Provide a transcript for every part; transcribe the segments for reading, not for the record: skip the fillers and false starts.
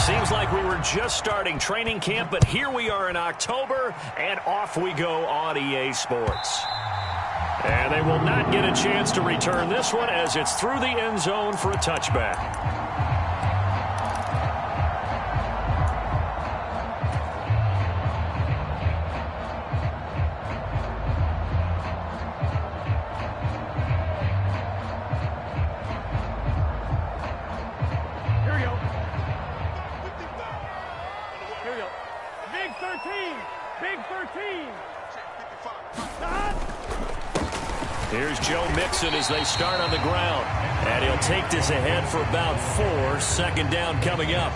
Seems like we were just starting training camp, but here we are in October, and off we go on EA Sports. And they will not get a chance to return this one as it's through the end zone for a touchback. Here's Joe Mixon as they start on the ground. And he'll take this ahead for about 4. Second down coming up.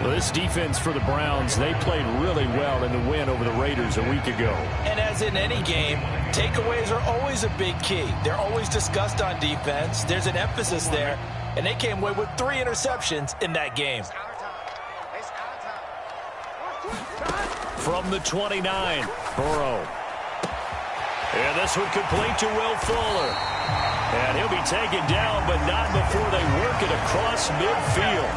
Well, this defense for the Browns, they played really well in the win over the Raiders a week ago. And as in any game, takeaways are always a big key. They're always discussed on defense. There's an emphasis there. And they came away with 3 interceptions in that game. From the 29, Burrow. And this one complete to Will Fuller. And he'll be taken down, but not before they work it across midfield.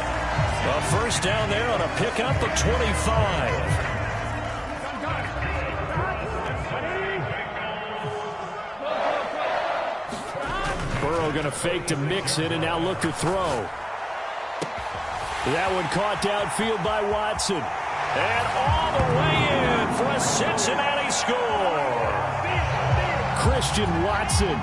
A first down there on a pickup of 25. Burrow going to fake to Mixon and now look to throw. That one caught downfield by Watson. And all the way in for a Cincinnati score. Christian Watson,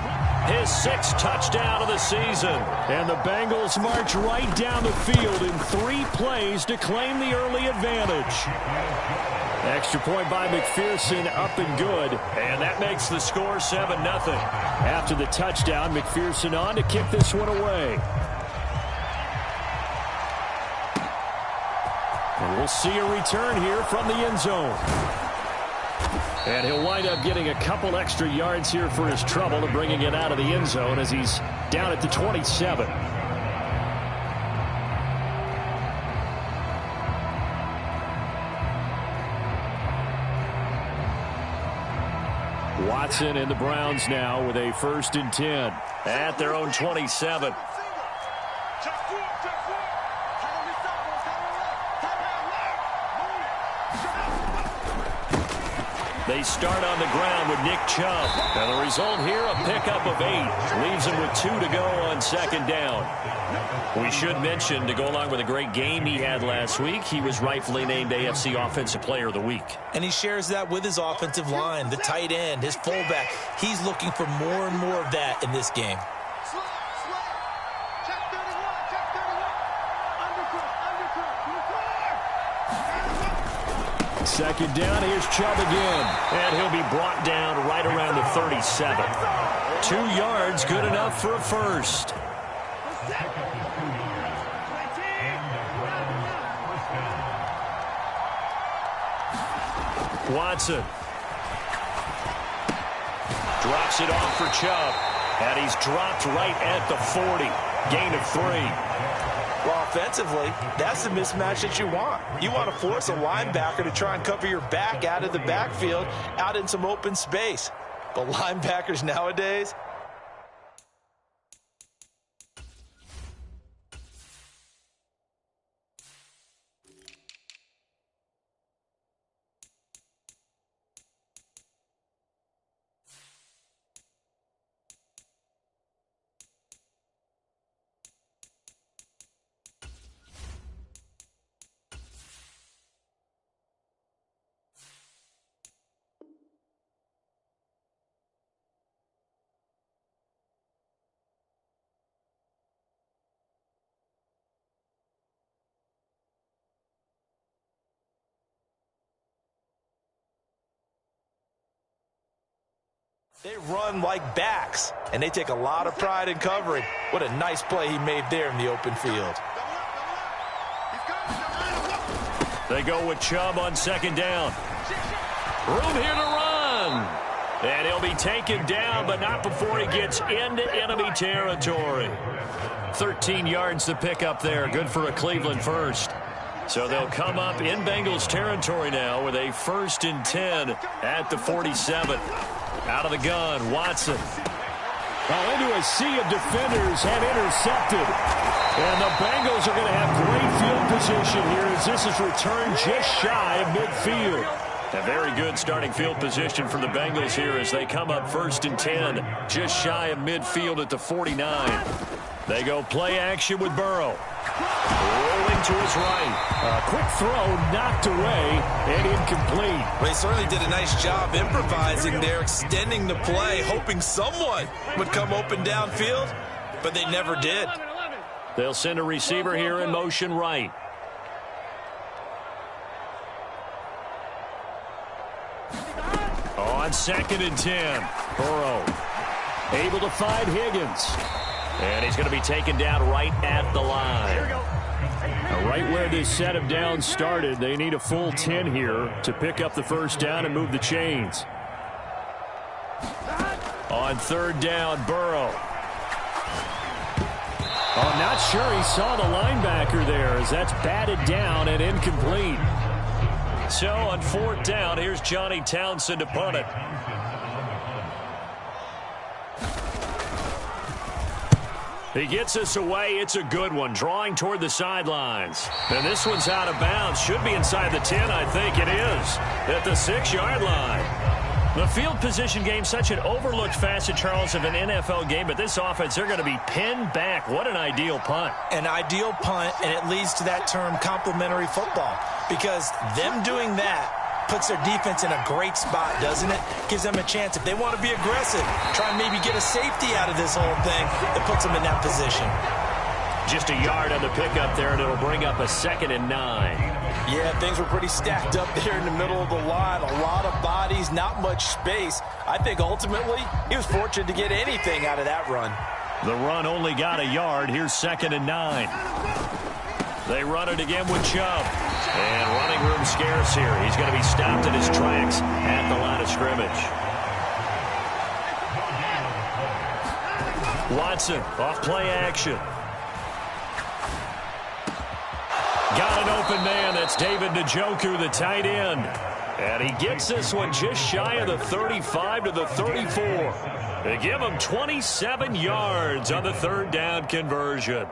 his 6th touchdown of the season. And the Bengals march right down the field in 3 plays to claim the early advantage. Extra point by McPherson, up and good. And that makes the score 7-0. After the touchdown, McPherson on to kick this one away. And we'll see a return here from the end zone. And he'll wind up getting a couple extra yards here for his trouble and bringing it out of the end zone as he's down at the 27. Watson and the Browns now with a 1st and 10 at their own 27. They start on the ground with Nick Chubb. And the result here, a pickup of 8. Leaves him with 2 to go on 2nd down. We should mention, to go along with a great game he had last week, he was rightfully named AFC Offensive Player of the Week. And he shares that with his offensive line, the tight end, his fullback. He's looking for more and more of that in this game. Second down, here's Chubb again. And he'll be brought down right around the 37. 2 yards, good enough for a first. Watson. Drops it off for Chubb. And he's dropped right at the 40. Gain of 3. Well, offensively, that's the mismatch that you want. You want to force a linebacker to try and cover your back out of the backfield, out in some open space. But linebackers nowadays, they run like backs, and they take a lot of pride in covering. What a nice play he made there in the open field. They go with Chubb on 2nd down. Room here to run. And he'll be taken down, but not before he gets into enemy territory. 13 yards to pick up there. Good for a Cleveland first. So they'll come up in Bengals territory now with a 1st and 10 at the 47. Out of the gun, Watson. Into a sea of defenders and intercepted. And the Bengals are going to have great field position here as this is returned just shy of midfield. A very good starting field position for the Bengals here as they come up 1st and 10, just shy of midfield at the 49. They go play action with Burrow. Rolling to his right. A quick throw knocked away and incomplete. They certainly did a nice job improvising there, extending the play, hoping someone would come open downfield, but they never did. They'll send a receiver here in motion right. On 2nd and 10, Burrow able to find Higgins. And he's going to be taken down right at the line. Right where this set of downs started, they need a full 10 here to pick up the first down and move the chains. On 3rd down, Burrow. Oh, I'm not sure he saw the linebacker there as that's batted down and incomplete. So on 4th down, here's Johnny Townsend to punt it. He gets us away. It's a good one, drawing toward the sidelines. And this one's out of bounds. Should be inside the 10, I think it is, at the 6-yard line. The field position game, such an overlooked facet, Charles, of an NFL game, but this offense, they're going to be pinned back. What an ideal punt. An ideal punt, and it leads to that term complementary football, because them doing that puts their defense in a great spot, doesn't it? Gives them a chance. If they want to be aggressive, try and maybe get a safety out of this whole thing, it puts them in that position. Just a yard on the pickup there, and it'll bring up a 2nd and 9. Yeah, things were pretty stacked up there in the middle of the line. A lot of bodies, not much space. I think ultimately he was fortunate to get anything out of that run. The run only got a yard. Here's 2nd and 9. They run it again with Chubb. And running room scarce here. He's going to be stopped in his tracks at the line of scrimmage. Watson off play action. Got an open man. That's David Njoku, the tight end. And he gets this one just shy of the 35 to the 34. They give him 27 yards on the 3rd down conversion.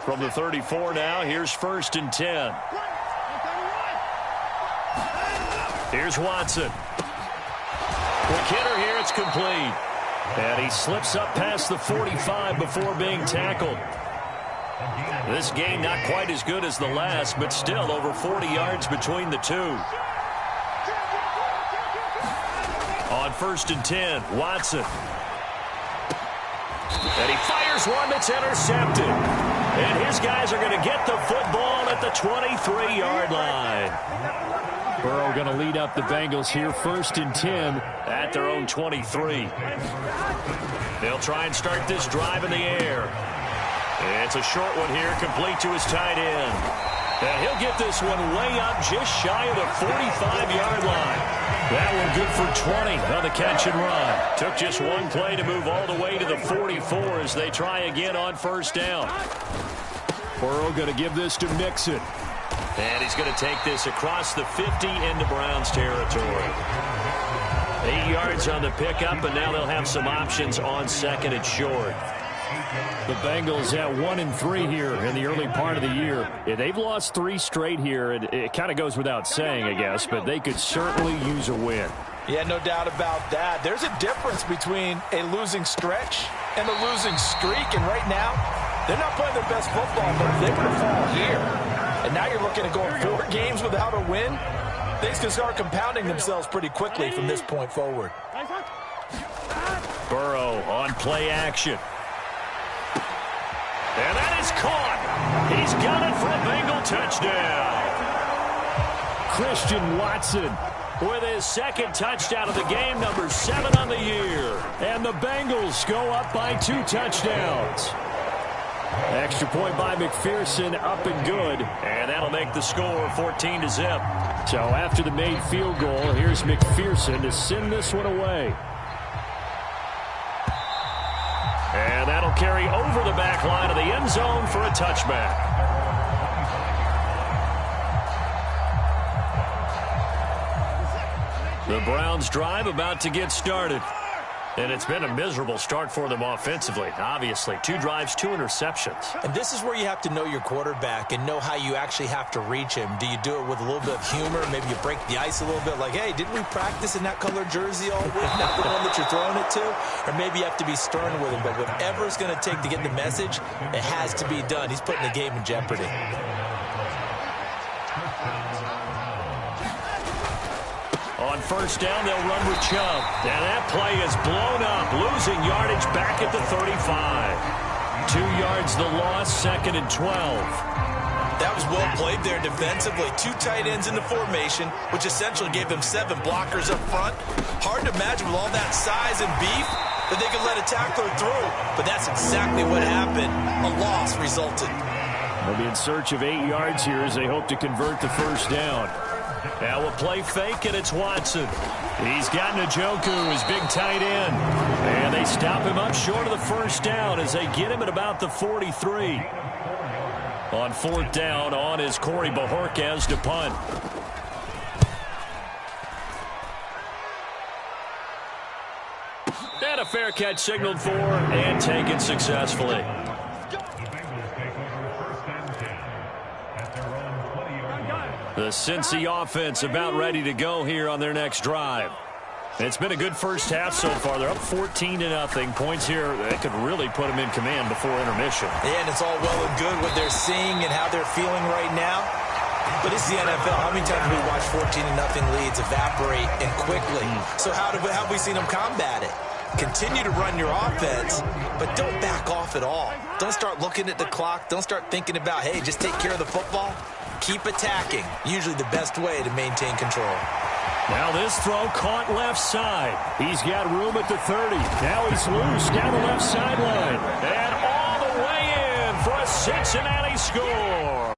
From the 34 now, here's 1st and 10. Here's Watson. Quick hitter here, it's complete. And he slips up past the 45 before being tackled. This game not quite as good as the last, but still over 40 yards between the two. On 1st and 10, Watson. And he fires one that's intercepted. And his guys are going to get the football at the 23-yard line. Burrow going to lead up the Bengals here, 1st and 10 at their own 23. They'll try and start this drive in the air. It's a short one here, complete to his tight end. And he'll get this one way up just shy of the 45-yard line. That one good for 20 on the catch and run. Took just one play to move all the way to the 44 as they try again on 1st down. Burrow going to give this to Mixon. And he's going to take this across the 50 into Browns territory. 8 yards on the pickup, and now they'll have some options on 2nd and short. The Bengals at 1-3 here in the early part of the year. Yeah, they've lost 3 straight here. It kind of goes without saying, I guess, but they could certainly use a win. Yeah, no doubt about that. There's a difference between a losing stretch and a losing streak, and right now, they're not playing their best football, but if they were to fall here, and now you're looking at going 4 games without a win, things can start compounding themselves pretty quickly from this point forward. Burrow on play action. And that is caught. He's got it for a Bengal touchdown. Christian Watson with his 2nd touchdown of the game, number 7 on the year. And the Bengals go up by 2 touchdowns. Extra point by McPherson, up and good. And that'll make the score 14-0. So after the made field goal, here's McPherson to send this one away. And that'll carry over the back line of the end zone for a touchback. The Browns drive about to get started. And it's been a miserable start for them offensively, obviously. 2 drives, 2 interceptions. And this is where you have to know your quarterback and know how you actually have to reach him. Do you do it with a little bit of humor? Maybe you break the ice a little bit like, hey, didn't we practice in that colored jersey all week? Not the one that you're throwing it to? Or maybe you have to be stern with him. But whatever it's going to take to get the message, it has to be done. He's putting the game in jeopardy. On first down, they'll run with Chubb. And that play is blown up, losing yardage back at the 35. 2 yards the loss, 2nd and 12. That was well played there defensively. 2 tight ends in the formation, which essentially gave them 7 blockers up front. Hard to imagine with all that size and beef that they could let a tackler through. But that's exactly what happened. A loss resulted. They'll be in search of 8 yards here as they hope to convert the first down. Now a play fake, and it's Watson. He's got Njoku, his big tight end. And they stop him up short of the first down as they get him at about the 43. On 4th down, on is Corey Bajorquez to punt. And a fair catch signaled for and taken successfully. The Cincy offense about ready to go here on their next drive. It's been a good first half so far. They're up 14-0. Points here that could really put them in command before intermission. Yeah, and it's all well and good what they're seeing and how they're feeling right now. But it's the NFL. How many times have we watched 14-0 leads evaporate and quickly? So how have we seen them combat it? Continue to run your offense, but don't back off at all. Don't start looking at the clock. Don't start thinking about, hey, just take care of the football. Keep attacking. Usually the best way to maintain control. Now this throw caught left side. He's got room at the 30. Now he's loose down the left sideline. And all the way in for a Cincinnati score.